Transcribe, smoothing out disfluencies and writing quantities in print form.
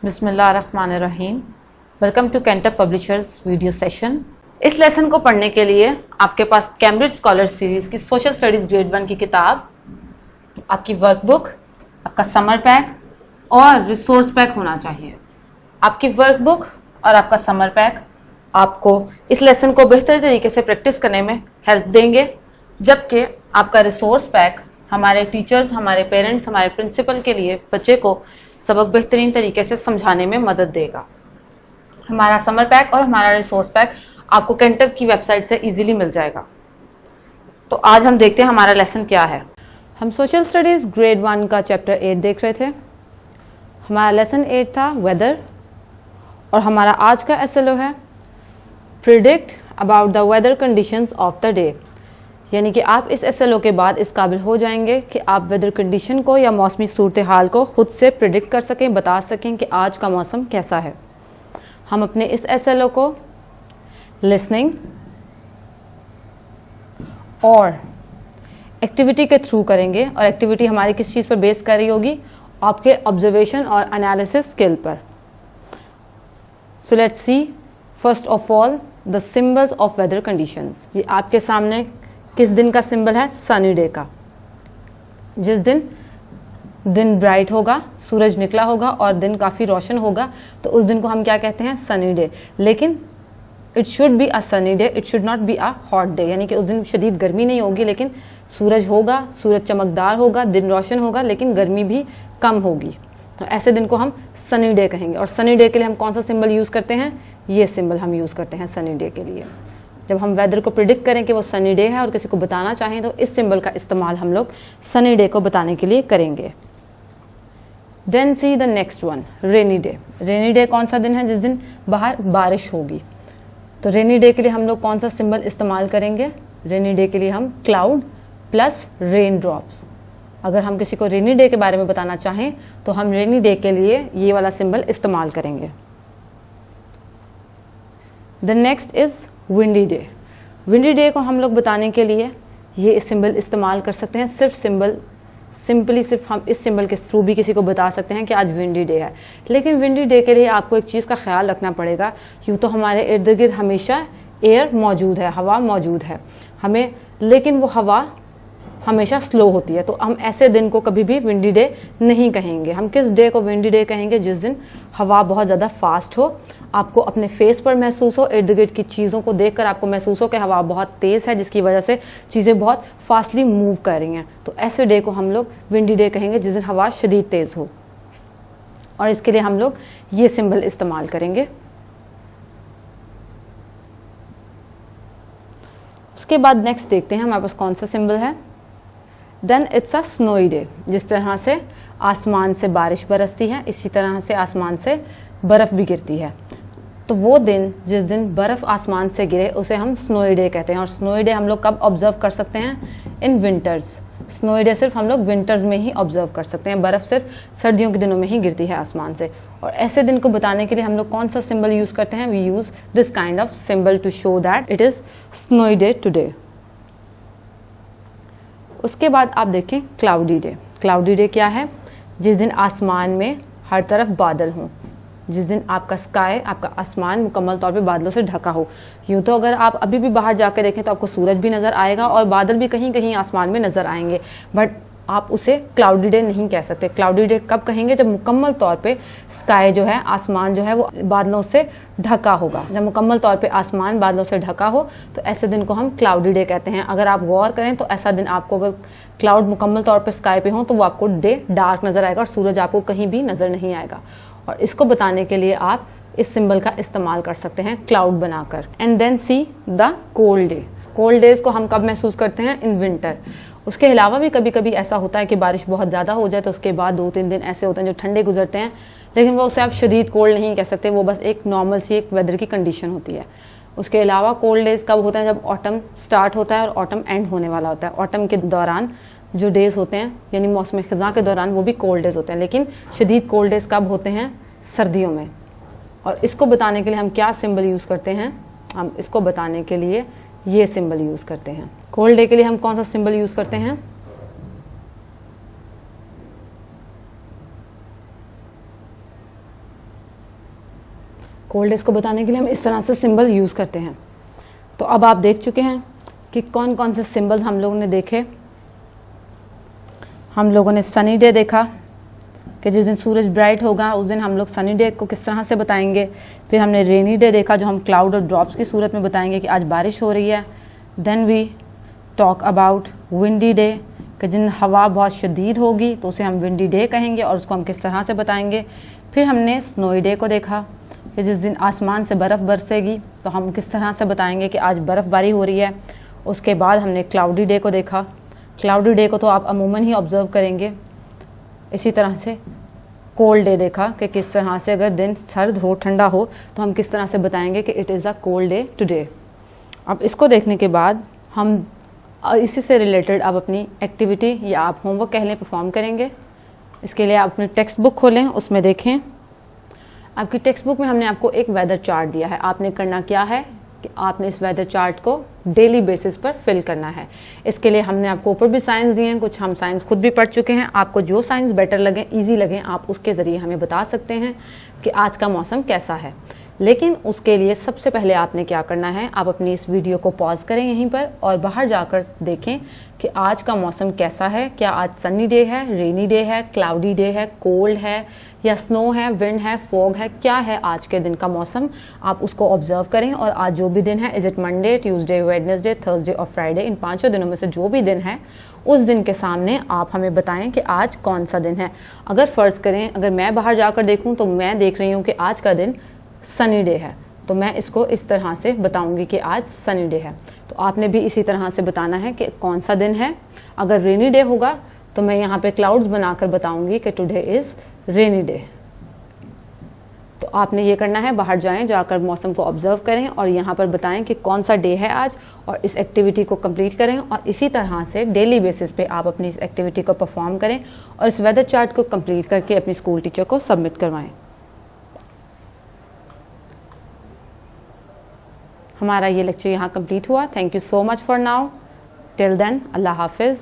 बिस्मिल्लाहिर्रहमानिर्रहीम। Welcome to Cantor publishers video session. इस lesson को पढ़ने के लिए आपके पास कैम्ब्रिज स्कॉलर सीरीज की सोशल स्टडीज ग्रेड 1 की किताब, आपकी वर्कबुक, आपका समर पैक और रिसोर्स पैक होना चाहिए। आपकी वर्कबुक और आपका समर पैक आपको इस लेसन को बेहतर तरीके से प्रैक्टिस करने में हेल्प देंगे, जबकि आपका रिसोर्स पैक हमारे टीचर्स, हमारे पेरेंट्स, हमारे प्रिंसिपल के लिए बच्चे को सबक बेहतरीन तरीके से समझाने में मदद देगा। हमारा समर पैक और हमारा रिसोर्स पैक आपको कैंटर की वेबसाइट से इजीली मिल जाएगा। तो आज हम देखते हैं हमारा लेसन क्या है। हम सोशल स्टडीज़ ग्रेड 1 का चैप्टर 8 देख रहे थे। हमारा लेसन 8 था वेदर, और हमारा आज का एसएलओ है predict about the weather conditions of the day. यानी कि आप इस एसएलओ के बाद इस काबिल हो जाएंगे कि आप वेदर कंडीशन को या मौसमी सूरत हाल को खुद से प्रिडिक्ट कर सकें, बता सकें कि आज का मौसम कैसा है। हम अपने इस एसएलओ को लिसनिंग और एक्टिविटी के थ्रू करेंगे, और एक्टिविटी हमारी किस चीज़ पर बेस कर रही होगी? आपके ऑब्जर्वेशन और एनालिसिस स्किल पर। So let's see first of all the symbols of weather conditions. ये आपके सामने किस दिन का सिंबल है? सनी डे का। जिस दिन ब्राइट होगा, सूरज निकला होगा और दिन काफ़ी रोशन होगा, तो उस दिन को हम क्या कहते हैं? Sunny day. लेकिन it should be a sunny day, it should not be a hot day. यानी कि उस दिन शदीद गर्मी नहीं होगी, लेकिन सूरज होगा, सूरज चमकदार होगा, दिन रोशन होगा, लेकिन गर्मी भी कम होगी। तो ऐसे दिन को हम सनी डे कहेंगे। और सनी डे के लिए हम कौन सा सिंबल यूज़ करते हैं? ये सिंबल हम यूज़ करते हैं सनी डे के लिए। जब हम वेदर को प्रिडिक्ट करें कि वो सनी डे है और किसी को बताना चाहें, तो इस सिंबल का इस्तेमाल हम लोग सनी डे को बताने के लिए करेंगे। Then see the next one, rainy day. Rainy day कौन सा दिन है? जिस दिन बाहर बारिश होगी। तो रेनी डे के लिए हम लोग कौन सा सिंबल इस्तेमाल करेंगे? रेनी डे के लिए हम क्लाउड प्लस रेन ड्रॉप्स। अगर हम किसी को रेनी डे के बारे में बताना चाहें तो हम रेनी डे के लिए ये वाला सिंबल इस्तेमाल करेंगे। The next is windy day. Windy day को हम लोग बताने के लिए ये सिंबल इस्तेमाल कर सकते हैं। सिर्फ हम इस सिंबल के थ्रू भी किसी को बता सकते हैं कि आज विंडी डे है। लेकिन विंडी डे के लिए आपको एक चीज़ का ख्याल रखना पड़ेगा। यूँ तो हमारे इर्द गिर्द हमेशा एयर मौजूद है, हवा मौजूद है हमें, लेकिन वो हवा हमेशा स्लो होती है। तो हम ऐसे दिन को कभी भी विंडी डे नहीं कहेंगे। हम किस डे को विंडी डे कहेंगे? जिस दिन हवा बहुत ज़्यादा फास्ट हो, आपको अपने फेस पर महसूस हो, इर्द गिर्द की चीज़ों को देखकर आपको महसूस हो कि हवा बहुत तेज़ है, जिसकी वजह से चीज़ें बहुत फास्टली मूव कर रही हैं। तो ऐसे डे को हम लोग विंडी डे कहेंगे, जिस दिन हवा शदीद तेज़ हो। और इसके लिए हम लोग ये सिंबल इस्तेमाल करेंगे। उसके बाद नेक्स्ट देखते हैं हमारे पास कौन सा सिंबल है। Then it's a snowy day. जिस तरह से आसमान से बारिश बरसती है, इसी तरह से आसमान से बर्फ़ भी गिरती है। तो वो दिन जिस दिन बर्फ़ आसमान से गिरे उसे हम स्नोई डे कहते हैं। और स्नोई डे हम लोग कब ऑब्जर्व कर सकते हैं? In winters. स्नोई डे सिर्फ हम लोग विंटर्स में ही ऑब्जर्व कर सकते हैं। बर्फ़ सिर्फ सर्दियों के दिनों में ही गिरती है आसमान से। और ऐसे दिन को बताने के लिए हम लोग कौन सा सिंबल यूज़ करते हैं? We use this kind of symbol to show that it is snowy day today. उसके बाद आप देखें क्लाउडी डे। क्लाउडी डे क्या है? जिस दिन आसमान में हर तरफ बादल हों, जिस दिन आपका स्काई, आपका आसमान मुकम्मल तौर पे बादलों से ढका हो। यूँ तो अगर आप अभी भी बाहर जाकर देखें तो आपको सूरज भी नज़र आएगा और बादल भी कहीं कहीं आसमान में नज़र आएंगे, बट आप उसे क्लाउडी डे नहीं कह सकते। क्लाउडी डे कब कहेंगे? जब मुकम्मल तौर पे स्काई जो है, आसमान जो है, वो बादलों से ढका होगा। जब मुकम्मल तौर पे आसमान बादलों से ढका हो तो ऐसे दिन को हम क्लाउडी डे कहते हैं। अगर आप गौर करें तो ऐसा दिन आपको, अगर क्लाउड मुकम्मल तौर पे स्काई पे हो, तो वो आपको डे डार्क नज़र आएगा और सूरज आपको कहीं भी नज़र नहीं आएगा। और इसको बताने के लिए आप इस सिंबल का इस्तेमाल कर सकते हैं क्लाउड बनाकर। And then see the cold day. Cold days को हम कब महसूस करते हैं? In winter. उसके अलावा भी कभी कभी ऐसा होता है कि बारिश बहुत ज़्यादा हो जाए तो उसके बाद 2-3 दिन ऐसे होते हैं जो ठंडे गुजरते हैं, लेकिन वो उसे आप शदीद कोल्ड नहीं कह सकते। वो बस एक नॉर्मल सी एक वेदर की कंडीशन होती है। उसके अलावा कोल्ड डेज कब होते हैं? जब ऑटम स्टार्ट होता है और ऑटम एंड होने वाला होता है। ऑटम के दौरान जो डेज होते हैं, यानी मौसम ख़ज़ां के दौरान, वो भी कोल्ड डेज होते हैं। लेकिन शदीद कोल्ड डेज कब होते हैं? सर्दियों में। और इसको बताने के लिए हम क्या सिंबल यूज़ करते हैं? हम इसको बताने के लिए ये सिंबल यूज़ करते हैं। कोल्ड डे के लिए हम कौन सा सिंबल यूज़ करते हैं? कोल्ड डेज को बताने के लिए हम इस तरह से सिंबल यूज़ करते हैं। तो अब आप देख चुके हैं कि कौन कौन से सिंबल्स हम लोगों ने देखे। हम लोगों ने सनी डे देखा कि जिस दिन सूरज ब्राइट होगा उस दिन हम लोग सनी डे को किस तरह से बताएंगे। फिर हमने रेनी डे देखा जो हम क्लाउड और ड्रॉप्स की सूरत में बताएंगे कि आज बारिश हो रही है। Then we talk about windy day कि जिन हवा बहुत शदीद होगी तो उसे हम विंडी डे कहेंगे और उसको हम किस तरह से बताएंगे। फिर हमने स्नोई डे को देखा कि जिस दिन आसमान से बर्फ़ बरसेगी तो हम किस तरह से बताएंगे कि आज बर्फ़बारी हो रही है। उसके बाद हमने क्लाउडी डे को देखा। क्लाउडी डे को तो आप अमूमन ही ऑब्ज़र्व करेंगे। इसी तरह से कोल्ड डे देखा कि किस तरह से अगर दिन सर्द हो ठंडा हो तो हम किस तरह से बताएंगे कि it is a cold day today. अब इसको देखने के बाद हम इसी से रिलेटेड अब अपनी एक्टिविटी या आप होमवर्क कह लें परफॉर्म करेंगे। इसके लिए आप अपनी टेक्स्ट बुक खोलें, उसमें देखें। आपकी टेक्स्ट बुक में हमने आपको एक वेदर चार्ट दिया है। आपने करना क्या है कि आपने इस वेदर चार्ट को डेली बेसिस पर फिल करना है। इसके लिए हमने आपको ऊपर भी साइंस दिए हैं, कुछ हम साइंस खुद भी पढ़ चुके हैं। आपको जो साइंस बेटर लगे, इजी लगे, आप उसके ज़रिए हमें बता सकते हैं कि आज का मौसम कैसा है। लेकिन उसके लिए सबसे पहले आपने क्या करना है, आप अपनी इस वीडियो को पॉज करें यहीं पर और बाहर जाकर देखें कि आज का मौसम कैसा है। क्या आज सनी डे है, रेनी डे है, क्लाउडी डे है, कोल्ड है या स्नो है, विंड है, फॉग है, क्या है आज के दिन का मौसम। आप उसको ऑब्जर्व करें और आज जो भी दिन है, is it Monday, Tuesday, Wednesday, Thursday और फ्राइडे, इन 5 दिनों में से जो भी दिन है उस दिन के सामने आप हमें बताएं कि आज कौन सा दिन है। अगर फ़र्ज़ करें अगर मैं बाहर जाकर देखूं तो मैं देख रही हूं कि आज का दिन सनी डे है तो मैं इसको इस तरह से बताऊंगी कि आज सनी डे है। तो आपने भी इसी तरह से बताना है कि कौन सा दिन है। अगर रेनी डे होगा तो मैं यहाँ पे क्लाउड्स बनाकर बताऊंगी कि टुडे इज़ रेनी डे। तो आपने ये करना है, बाहर जाएं, जाकर मौसम को ऑब्जर्व करें और यहाँ पर बताएं कि कौन सा डे है आज और इस एक्टिविटी को कंप्लीट करें। और इसी तरह से डेली बेसिस पे आप अपनी इस एक्टिविटी को परफॉर्म करें और इस वेदर चार्ट को कंप्लीट करके अपनी स्कूल टीचर को सबमिट करवाएं। हमारा ये लेक्चर यहाँ कंप्लीट हुआ। Thank you so much for now. Till then, अल्लाह हाफिज़।